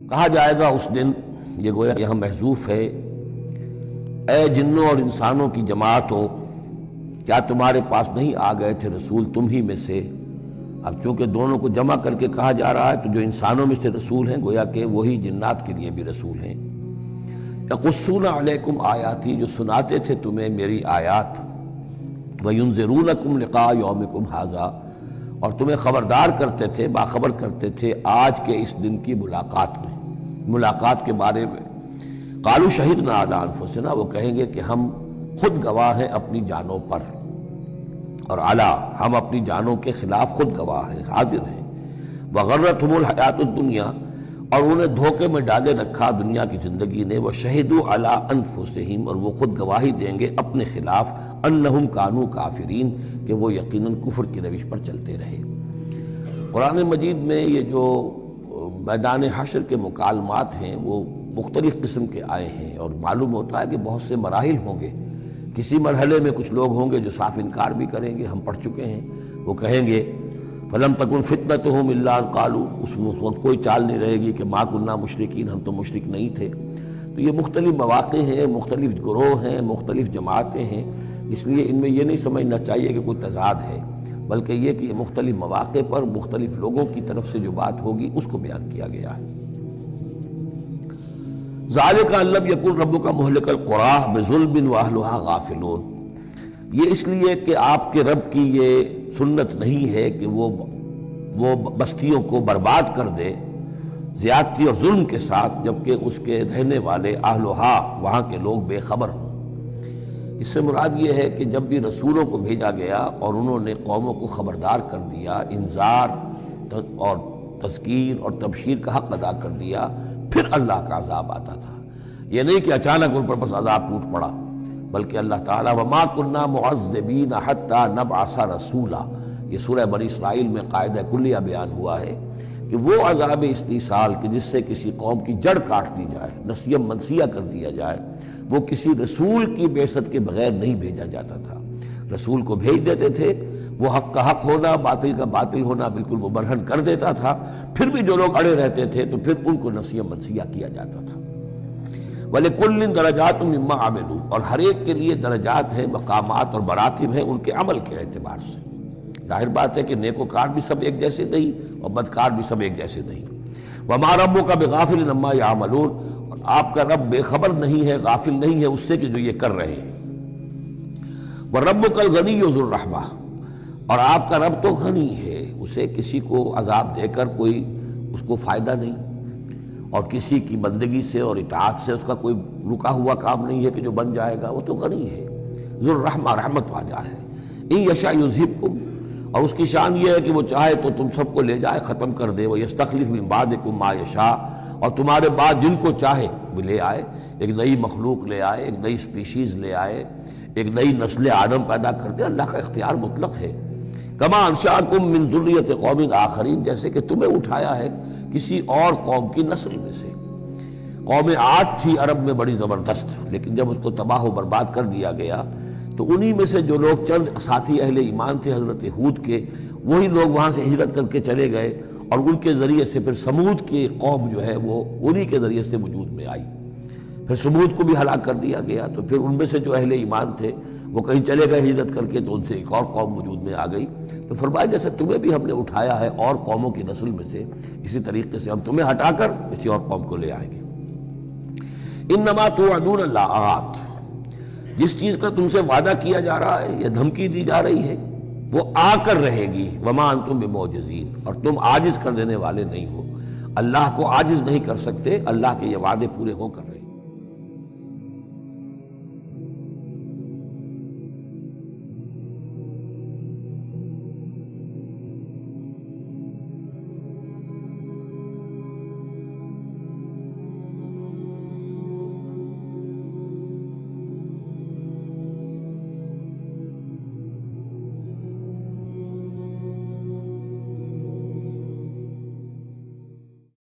کہا جائے گا اس دن، یہ گویا یہاں محذوف ہے، اے جنوں اور انسانوں کی جماعت ہو، کیا تمہارے پاس نہیں آ گئے تھے رسول تم ہی میں سے؟ اب چونکہ دونوں کو جمع کر کے کہا جا رہا ہے تو جو انسانوں میں سے رسول ہیں گویا کہ وہی جنات کے لیے بھی رسول ہیں۔ یقصون علیکم آیاتی، جو سناتے تھے تمہیں میری آیات، وینذرونکم لقاء یومکم ھذا، اور تمہیں خبردار کرتے تھے، باخبر کرتے تھے آج کے اس دن کی ملاقات کے بارے میں۔ قالوا شہدنا علی انفسنا، وہ کہیں گے کہ ہم خود گواہ ہیں اپنی جانوں پر، اور علی، ہم اپنی جانوں کے خلاف خود گواہ ہیں، حاضر ہیں۔ وغرتہم الحیات الدنیا، اور انہیں دھوکے میں ڈالے رکھا دنیا کی زندگی نے، وشہدوا علی انفسہم، اور وہ خود گواہی دیں گے اپنے خلاف، انہم کانوا کافرین، کہ وہ یقیناً کفر کی روش پر چلتے رہے۔ قرآن مجید میں یہ جو میدان حشر کے مکالمات ہیں وہ مختلف قسم کے آئے ہیں، اور معلوم ہوتا ہے کہ بہت سے مراحل ہوں گے۔ کسی مرحلے میں کچھ لوگ ہوں گے جو صاف انکار بھی کریں گے، ہم پڑھ چکے ہیں، وہ کہیں گے فَلَمْ تَكُنْ فِتْنَتُهُمْ إِلَّا أَنْ قَالُوا، اس وقت کوئی چال نہیں رہے گی کہ مَا كُنَّا مُشْرِكِينَ، ہم تو مشرک نہیں تھے۔ تو یہ مختلف مواقع ہیں، مختلف گروہ ہیں، مختلف جماعتیں ہیں، اس لیے ان میں یہ نہیں سمجھنا چاہیے کہ کوئی تضاد ہے، بلکہ یہ کہ مختلف مواقع پر مختلف لوگوں کی طرف سے جو بات ہوگی اس کو بیان کیا گیا ہے۔ ذَلِكَ أَن لَّمْ يَكُن رَّبُّكَ مُهْلِكَ الْقُرَىٰ بِظُلْمٍ وَأَهْلُهَا غَافِلُونَ، یہ اس لیے کہ آپ کے رب کی یہ سنت نہیں ہے کہ وہ بستیوں کو برباد کر دے زیادتی اور ظلم کے ساتھ، جبکہ اس کے رہنے والے اہلھا، وہاں کے لوگ بے خبر ہوں۔ اس سے مراد یہ ہے کہ جب بھی رسولوں کو بھیجا گیا اور انہوں نے قوموں کو خبردار کر دیا، انذار اور تذکیر اور تبشیر کا حق ادا کر دیا، پھر اللہ کا عذاب آتا تھا۔ یہ نہیں کہ اچانک ان پر بس عذاب ٹوٹ پڑا، بلکہ اللہ تعالیٰ وَمَا كُنَّا مُعَذِّبِينَ حَتَّىٰ نَبْعَثَ رَسُولًا، یہ سورہ بنی اسرائیل میں قاعدہ کلیہ بیان ہوا ہے کہ وہ عذاب استیصال کہ جس سے کسی قوم کی جڑ کاٹ دی جائے، نسیم منسیہ کر دیا جائے، وہ کسی رسول کی بعثت کے بغیر نہیں بھیجا جاتا تھا۔ رسول کو بھیج دیتے تھے، وہ حق کا حق ہونا، باطل کا باطل ہونا بالکل مبرہن کر دیتا تھا، پھر بھی جو لوگ اڑے رہتے تھے تو پھر ان کو نسیم منسیہ کیا جاتا تھا۔ وَلِكُلٍّ دَرَجَاتٌ مِّمَّا عَمِلُوا، اور ہر ایک کے لیے درجات ہیں، مقامات اور مراتب ہیں ان کے عمل کے اعتبار سے۔ ظاہر بات ہے کہ نیکوکار بھی سب ایک جیسے نہیں اور بدکار بھی سب ایک جیسے نہیں۔ وَمَا رَبُّكَ بِغَافِلٍ عَمَّا يَعْمَلُونَ، اور آپ کا رب بے خبر نہیں ہے، غافل نہیں ہے اس سے کہ جو یہ کر رہے ہیں۔ وَرَبُّكَ الْغَنِيُّ ذُو الرَّحْمَةِ، اور آپ کا رب تو غنی ہے، اسے کسی کو عذاب دے کر کوئی اس کو فائدہ نہیں، اور کسی کی بندگی سے اور اطاعت سے اس کا کوئی رکا ہوا کام نہیں ہے کہ جو بن جائے گا، وہ تو غنی ہے، ذو الرحمہ، رحمت والا ہے۔ إِن يَشَأْ يُذْهِبْكُمْ، اور اس کی شان یہ ہے کہ وہ چاہے تو تم سب کو لے جائے، ختم کر دے، وَيَسْتَخْلِفْ مِن بَعْدِكُم مَّا يَشَاءُ، اور تمہارے بعد جن کو چاہے وہ لے آئے، ایک نئی مخلوق لے آئے، ایک نئی سپیشیز لے آئے، ایک نئی نسل آدم پیدا کر دے۔ اللہ کا اختیار مطلق ہے۔ کما انشأکم من ذریۃ قوم آخرین، جیسے کہ تمہیں اٹھایا ہے کسی اور قوم کی نسل میں سے۔ قوم عاد تھی عرب میں بڑی زبردست، لیکن جب اس کو تباہ و برباد کر دیا گیا تو انہی میں سے جو لوگ چند ساتھی اہل ایمان تھے حضرت ہود کے، وہی لوگ وہاں سے ہجرت کر کے چلے گئے، اور ان کے ذریعے سے پھر سمود کی قوم جو ہے وہ انہی کے ذریعے سے وجود میں آئی۔ پھر سمود کو بھی ہلاک کر دیا گیا، تو پھر ان میں سے جو اہل ایمان تھے وہ کہیں چلے گئے ہجرت کر کے، تو ان سے ایک اور قوم وجود میں آ گئی۔ تو فرمایا جیسے تمہیں بھی ہم نے اٹھایا ہے اور قوموں کی نسل میں سے، اسی طریقے سے ہم تمہیں ہٹا کر کسی اور قوم کو لے آئیں گے۔ انما توعدون لآت، جس چیز کا تم سے وعدہ کیا جا رہا ہے یا دھمکی دی جا رہی ہے وہ آ کر رہے گی۔ وما انتم بمعجزین، اور تم عاجز کر دینے والے نہیں ہو۔ اللہ کو عاجز نہیں کر سکتے، اللہ کے یہ وعدے پورے ہو کر رہے ہیں۔